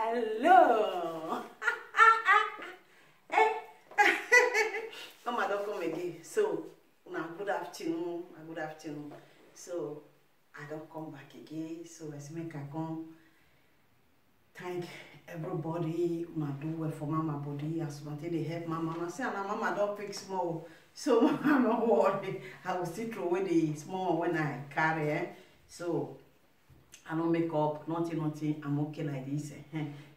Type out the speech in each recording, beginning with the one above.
Hello. Mama don't come again. So now good afternoon. Good afternoon. So I don't come back again. So let's make I come. Thank everybody. Una do well for Mama body as much they help Mama. I say now Mama don't pick small. So Mama no worry. I will still throw away the small when I carry. So I don't make up, nothing, I'm okay like this.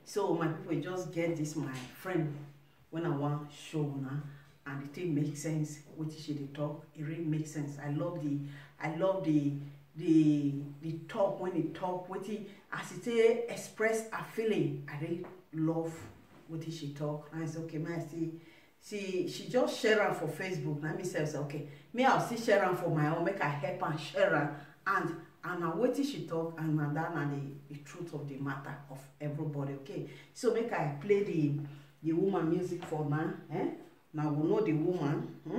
So my people just get this, my friend, when I want show now, and the thing makes sense, what she they talk, it really makes sense. I love the talk when they talk, what he, as it say, express a feeling. I really love what she talk. And I say, okay, man, see, she just share her for Facebook. Let me say, okay, me I'll see share her for my own, make I help and share her. And now what she talk and that and the truth of the matter of everybody, okay? So make I play the woman music for now. Now we know the woman. My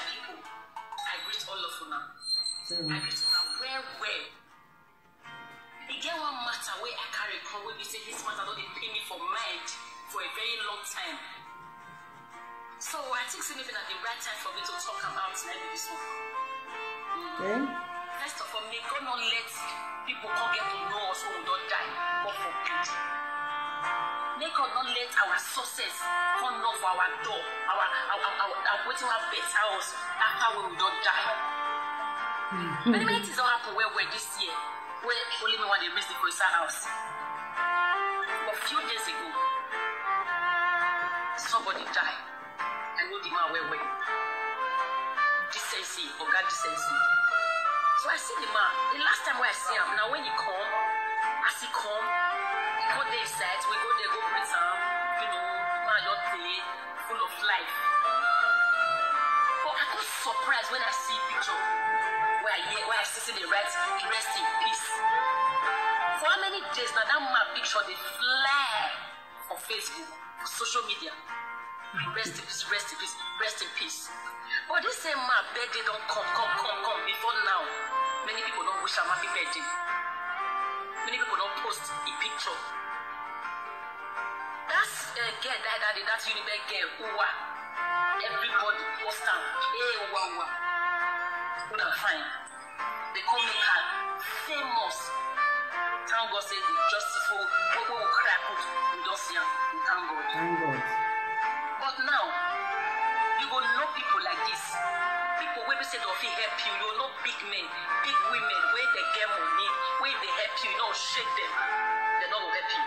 people, I greet all of you now. So, I greet you now well. You get one matter where I carry come where we say this matter don't pay me for mind for a very long time. So I think it's maybe not the right time for me to talk about this one. okay. First of all, may God not let people come get to know us when we don't die, but for good. May God not let our success come knock for our door, our waiting our better house after when we don't die. Many things don't happen where we're this year, where only me want to raise the Koisa house. But a few days ago, somebody died. I know the man where decency, or God decency. So I see the man. The last time I see him, now when he come, as he come there inside, we go there, go greet him, man your day, full of life. But I got surprised when I see picture where I see the rest in peace. For how many days now that man picture they fly on Facebook, on social media. Rest in peace. But this same man birthday don't come before now. Many people don't wish him happy birthday. Many people don't post a picture. That's girl that Unibe girl Uwa. Everybody post them. Hey Uwa. Good and fine. They come make her famous. Thank God say the justice for people will cry out. We don't see him. Thank God. But now, you will know people like this. People where we say they'll help you. You will know big men, big women, where they get money, where they help you, shake them. They're not going to help you.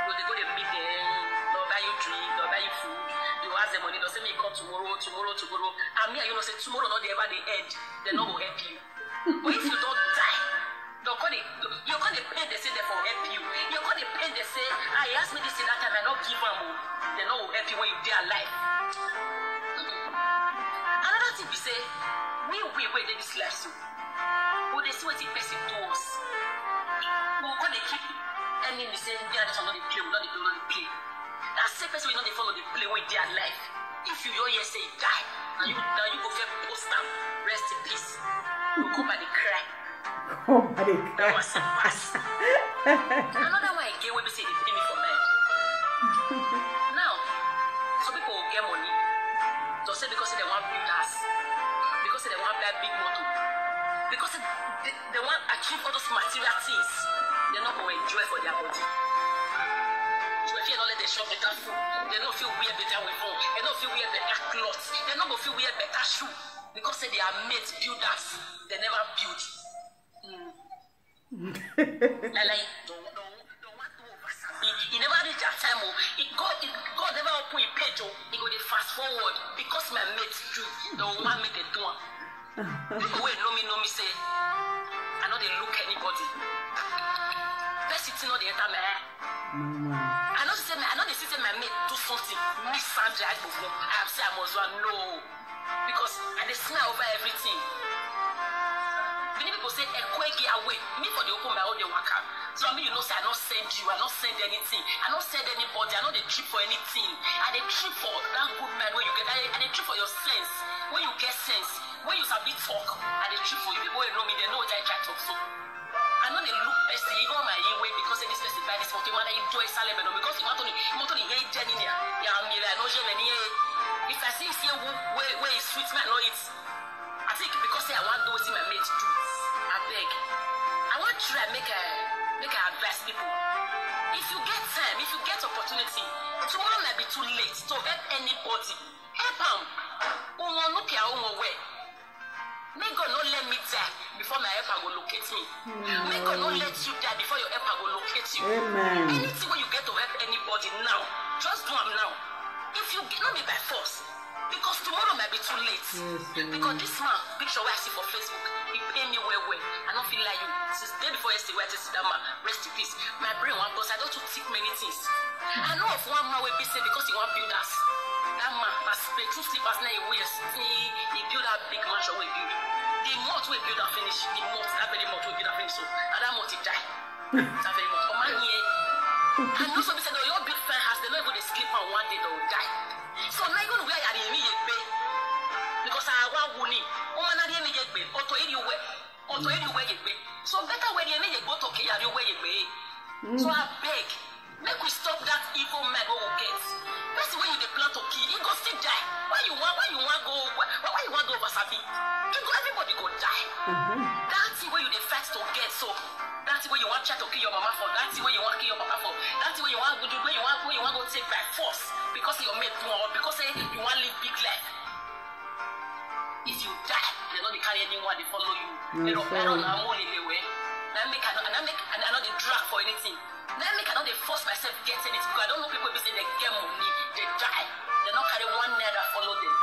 So they go to meet them, they'll buy you drink, they'll buy you food. You ask them money, they'll say, me come tomorrow. And me, say, tomorrow not ever the end. They're not going to help you. But if you don't die, you're going to pay, they say, they for help you. You're going to pay, they say, he asked me this in that time, I not give them. They know will help you when you're alive. Another thing we say, we wait this life so. But they see what the person to us. We're going to keep ending the same day and not the play, we not the play. That same person will not follow the play when they're alive. If you hear say die, and you go for post them, rest in peace. You come by the cry. That was a pass. Another one again where we say they pay me for mind. Now, some people will get money. They'll say because they want big house, because they want buy big motor, because they want to achieve all those material things. They're not going to enjoy for their body. So if you don't let them shop better food, they don't feel wear better weapon, they don't feel wear better clothes, they don't feel wear better shoe, because they are made builders. They never build. Like, he never reach that time. God never open a page. He go to fast forward because my mates do. The woman make it do. People who know me say, I know they look anybody. Best it's not the enter my hair. I know they say my mate do something. Miss Sandra, I have said I must run. No, because I smell over everything. Many people say, away. Me for the open my own work out. So I mean, say I not send you, I not send anything, I not send anybody, I not the trip for anything. I the trip for that good man where you get, I the trip for your sense. When you get sense, when you sabi talk, I the trip for you. People know me, they know what I try to talk so. I know they look person, you go my way because this person buy this photo, man, I enjoy salad, because you want to hate Jenny, yeah, I'm no Jenny. If I see here where is sweet, man, no, it's. I think because I want those in my mate too. I beg. I want to try make a advise people. If you get time, if you get opportunity, tomorrow might be too late to help anybody. Help them. Look at our way. May God not let me die before my helper will locate me. May God not let you die before your helper will locate you. Amen. Anything where you get to help anybody now, just do them now. If you not be by force, because tomorrow might be too late. Yes, because this man, picture where I see for Facebook, he pay me well. I don't feel like you. Since the day before yesterday, where I see that man, rest in peace. My brain one because I don't think many things. I know of one man will be saying because he want build us. That man has paid 2 sleepers now he wears. He build that big mansion we build. The month we build and finish, the month, that very month we build and finish. So and that month he die. That very month. Oh man here. And also be said, oh, your big fan has they not even they sleep on one day they will die. So now you know where you are in me because I want winning. Oh man, I didn't get paid. Auto anywhere. Auto anywhere you pay. So better when you go to okay, you where you pay. So I beg, make we stop that evil man who will get. That's when you plan to kill, he go still die. Why you want go over Sabi? Everybody go die. That's where you fight to get. So that's where you want to try to kill your mama for. That's where you want to kill your papa for. That's where you want to do where you want to take by force because you made more because you want to live big life. If you die, they don't carry anyone, they follow you. They don't have money in the way. I know they drag for anything. I know they force myself to get anything because I don't know people who say they get money, they die. They don't carry one naira follow them.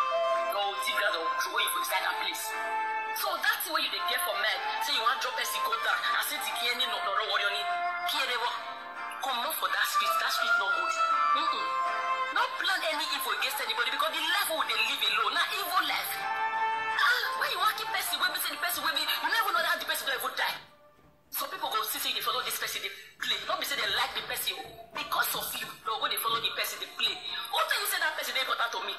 Go dig out or throw you inside that place. So that's the way you get for men. Say you want to drop a cigar and say the key no what you need. Come on for that street no good. Not plan any evil against anybody because the life will they live alone, not evil life. When you want to keep person, when you say the person will be, you never know that the person will ever die. So people go see they follow this person, they play. Not be say they like the person because of you. No, when they follow the person, they play. What do you say that person they important to me?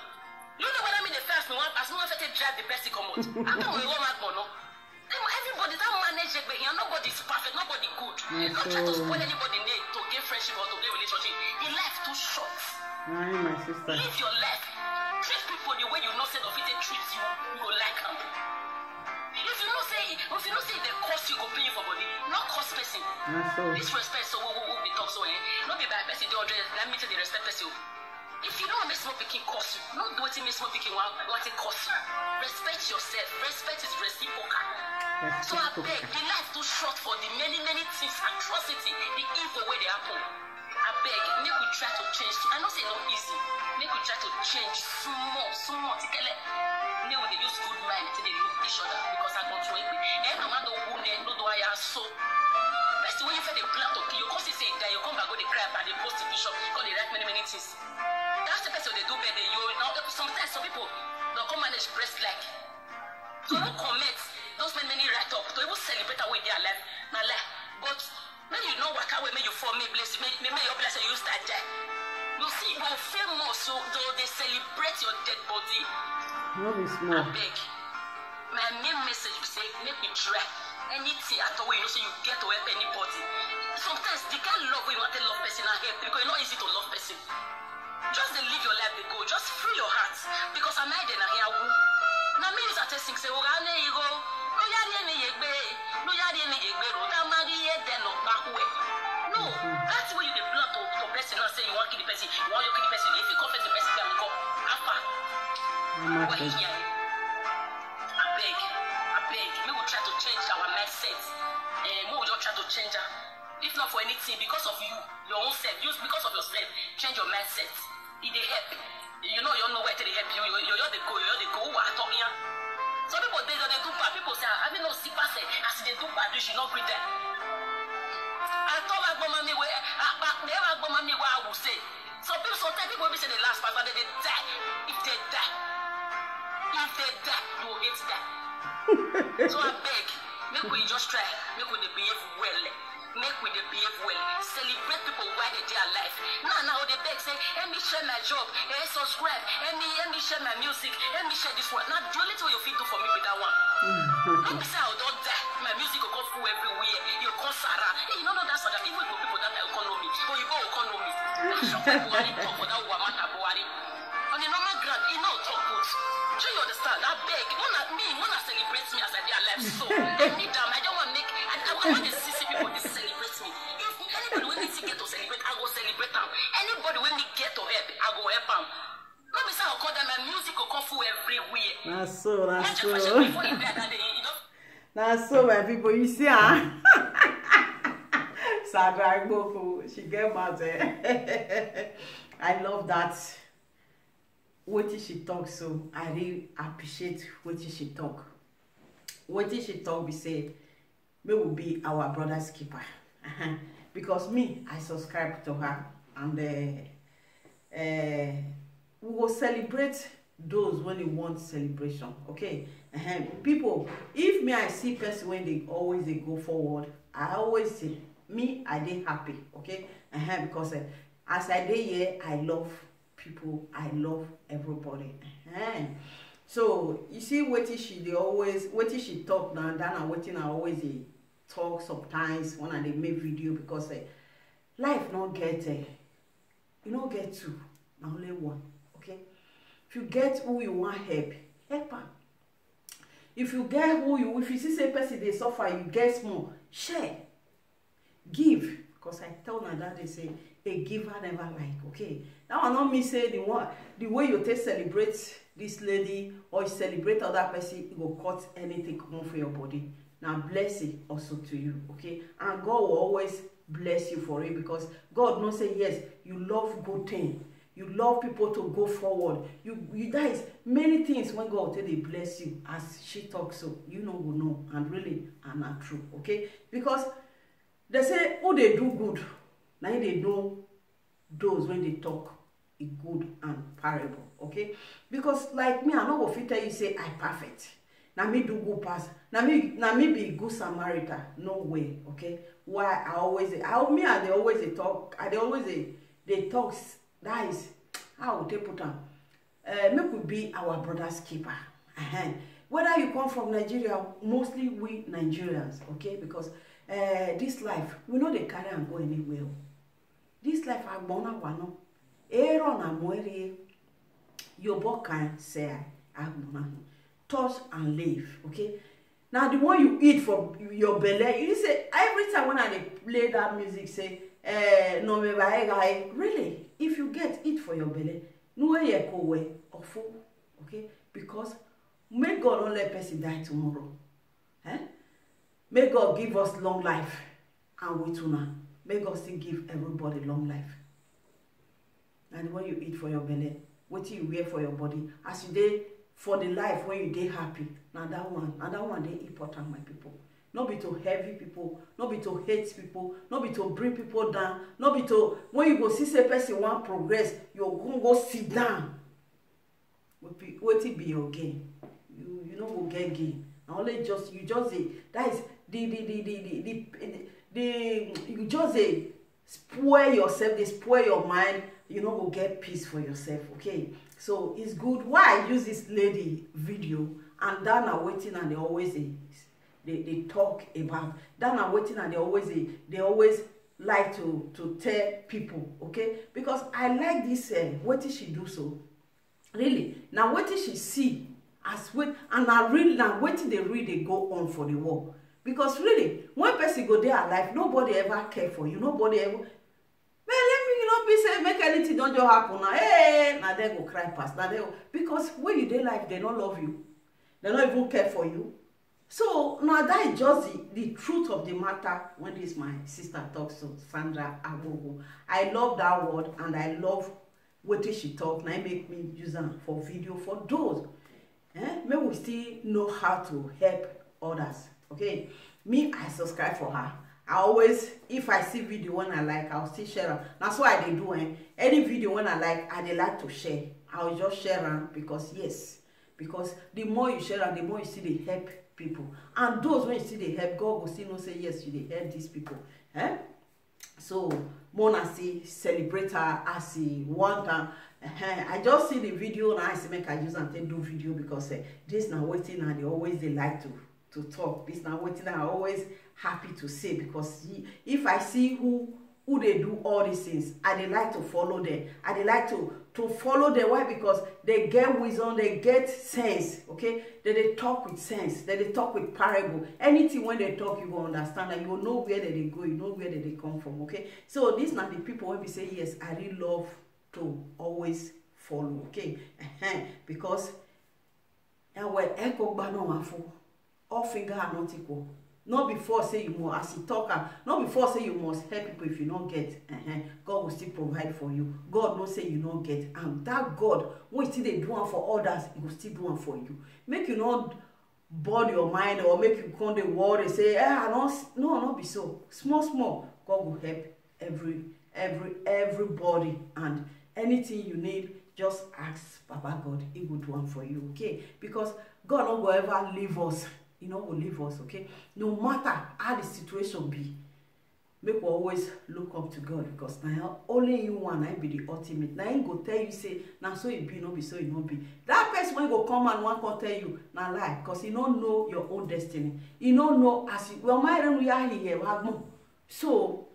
You know what I mean? The first me want as long as I drive the person come out. I don't know what man no. Everybody that manage it, but here nobody's perfect, nobody good. Not try to spoil anybody name to get friendship or to get relationship. The life too short. My sister. Live your life. Treat people the way you know say of it they treat you, you go like them. If you know say they cost you, go pay you for body, not cost person. Disrespect so we'll be talk so not be by person they let me say they respect person. If you don't make small picking cost you, not do what you make small picking want it cost you. Respect yourself. Respect is reciprocal. So I beg, the life too short for the many things, atrocity, the evil way they happen. I beg, make we try to change. I know say not easy. Make we try to change small. They will use good mind to they look each other because I don't know it. No matter who they know do I am so. That's the way you say they plan to kill you. Because you say that you come back go the crap and they post the bishop because they write many things. That's the person they do better. You know sometimes some people don't come manage breast like. So who comment those many write up to even celebrate away their life. Now but when you know what way may you for me bless you, may your blessing you start there. You see, you are famous, so though they celebrate your dead body. No, be small. I beg. My main message is say, make me try anything at all. You know, so you get to help anybody. Sometimes the kind of love we want to love person and help because it's not easy to love person. Just live your life, they go. Just free your heart because I'm not there here. Now me is a testing say, oh, I need go. No, that's why you the blood to person and say you want to kill the person, you want to kill the person. If you confess the person, then you go after. I beg, we will try to change our mindset. We will just try to change her. If not for anything, because of you, your own self, just because of yourself, change your mindset. It they help. You know where they help you. You're the go. Who are talking here? Some people they do bad. People say, I mean, no, see, pass it. As they do bad, you should not breathe them. I told my mama where I will say. Some people sometimes people will say the last part, but they die. If they die, you will hate that. So I beg, make we just try, make we behave well. Make we behave well. Celebrate people while they are alive. Now they beg say, let me share my job, subscribe, let me share my music, let me share this one. Now do little you feel do for me with that one. Don't be say I don't die. My music will come full everywhere. You come Sarah. Hey, you know that sort of even people that are economy. But you go economy. Buhari talk for that woman Buhari. On the normal ground, you know talk good. Do you understand? I beg. When I celebrate me as I dey alive, so I need them. I don't want to make. I want to see people to celebrate me. If anybody when me get to celebrate, I go celebrate them. Anybody when me get to help, I go help them. Let me say I call them. My music will come full everywhere. That's so. That's so, my people. You see, Sandra Igbokwu, she get mad. I love that. What she talk, so I really appreciate what she talk. What she talk, we say, me will be our brother's keeper. Because me, I subscribe to her, and we will celebrate those when they want celebration. Okay, people, if me I see person when they always they go forward, I always say me I dey happy. Okay, because as I dey here, I love people, I love everybody. So you see what she talk now, and what I always talk sometimes when I make video, because life not get you don't get two, only one. Okay, if you get who you want help her. If you get if you see say person they suffer, you get small, share, give. Because I tell my dad, they say a giver never like. Okay, that will not mean say the way you take celebrate this lady or you celebrate other person, it will cut anything come for your body. Now blessing also to you. Okay, and God will always bless you for it, because God knows say yes, you love good things. You love people to go forward. You guys, many things when God tell they bless you, as she talks, so you know will know, and really are not true. Okay, because they say oh they do good, now they know those when they talk is good and parable. Okay, because like me, I know what tell you say I perfect. Now me do good pass. Now me be good Samaritan. No way. Okay, why I they always talk. They talk. That is how they put on. Make we be our brother's keeper. Whether you come from Nigeria, mostly we Nigerians, okay? Because this life, we know they carry and go anywhere. This life, I born a one. Aaron and Moiri, your book can say, I touch and live, okay? Now the one you eat from your belly, you say every time when I play that music, say, no me buy really. If you get it for your belly, no way you go away or full, okay? Because may God not let person die tomorrow. May God give us long life, and we too now. May God still give everybody long life. And when you eat for your belly, what you wear for your body, as you did for the life when you dey happy, now that one dey important, my people. Not be to heavy people, not be to hate people, not be to bring people down, not be to when you go see say person want progress, you're gonna go sit down. What it be your gain? You know go get gain. Only just you just that is you just spoil yourself, they spoil your mind. You know go get peace for yourself. Okay, so it's good. Why I use this lady video and then are waiting and they always they talk about that now waiting, and they always like to tell people, okay? Because I like this what did she do so really now what did she see as wait, and I really now waiting they really go on for the war. Because really when person go there alive, nobody ever care for you, nobody ever be say make anything don't just happen now. Hey, now they go cry past now they go, because when you dey life they don't love you, they don't even care for you. So now that is just the truth of the matter. When this my sister talks to Sandra Igbokwu, I love that word, and I love what she talk. Now make me use them for video for those. May we still know how to help others. Okay, me I subscribe for her. I always, if I see video when I like, I'll still share them. That's why they do. Any video when I like to share. I'll just share them because yes, because the more you share them, the more you see they help people. And those when you see they help, God will still know say yes, you they help these people. So Mona see celebrate her as he want her. I just see the video now. I say make I use and take do video because this now waiting and they like to talk. This now waiting and I always happy to say because if I see who they do all these things, I they like to follow them. I they like to follow them. Why? Because they get wisdom, they get sense. Okay, they talk with sense. They talk with parable. Anything when they talk, you will understand and you will know where they go. You know where they come from. Okay, so these now the people when we say yes, I really love to always follow. Okay, because and when echo bano afo, all finger are not equal. Not before say you must, as he talk, not before say you must help people if you don't get. God will still provide for you. God not say you don't get, and that God, when still they do one for others, He will still do one for you. Make you not bother your mind or make you come the worry say, not be so. Small, God will help everybody, and anything you need, just ask Baba God. He will do one for you. Okay, because God not go ever leave us. You know, will leave us, okay? No matter how the situation be, make we always look up to God because now only you one I be the ultimate. Now He go tell you say, now so it be, no be so it no be. That person when go come and one can tell you now lie because He don't know your own destiny. He don't know as you well my we are here. So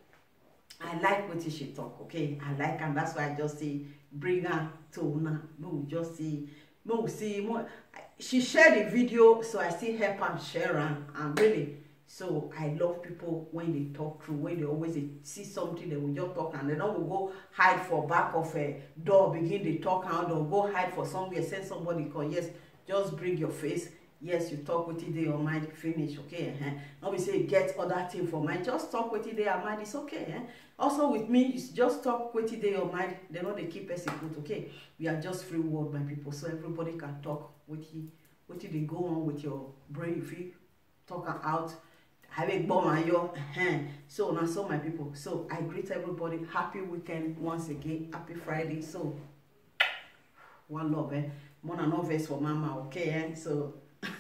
I like what she talk, okay? I like, and that's why I just say bring her to una. No, just see, no see more. She shared the video, so I still help and share and really. So I love people when they talk through, when they always see something, they will just talk and they don't go hide for back of a door, begin to talk out or go hide for somewhere, send somebody call. Yes, just bring your face. Yes, you talk with it, your mind finish, okay? Not be say get other thing for mind. Just talk with it, your mind. It's okay. Also with me, you just talk with it, your mind. They know they keep us good, okay? We are just free world, my people, so everybody can talk with you. What they go on with your brain, if you talk out. Have a bomb on your so now, so my people. So I greet everybody. Happy weekend once again. Happy Friday. So one love, Mona no verse for mama, okay? So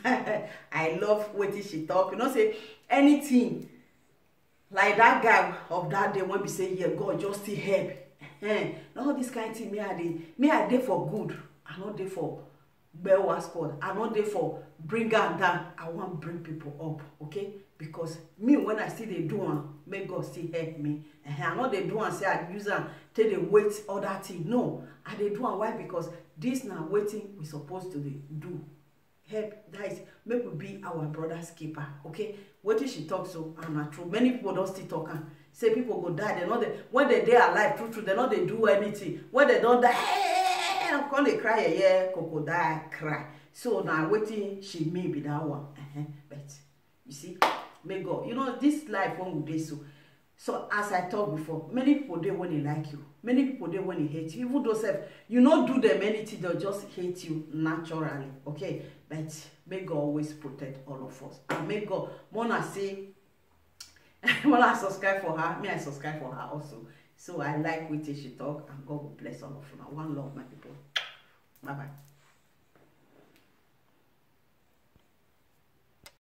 I love what she talk. You know, say anything like that guy of that day when we say, yeah, God just still help. Now this kind of thing, me I dey for good. I not dey for Belwa squad. I not dey for bring her down. I want bring people up, okay? Because me when I see they do one, may God still help me. I know they do and say I use them till they wait other thing. No, I they do and why? Because this now waiting we supposed to do. Help that is make we be our brother's keeper, okay? What did she talk so and not true? Many people don't still talk and say people go die. They know they when they alive, true. They know they do anything. When they don't die, I'm gonna cry, yeah, crocodile cry. So now waiting she may be that one. But you see, may God, you know, this life when we do so. So as I talked before, many people they when they like you, many people they when they hate you. Even though you not do them anything, they'll just hate you naturally. Okay, but may God always protect all of us. And may God, Mona say, Mona subscribe for her, me I subscribe for her also. So I like what she talk, and God will bless all of you. One love, my people. Bye bye.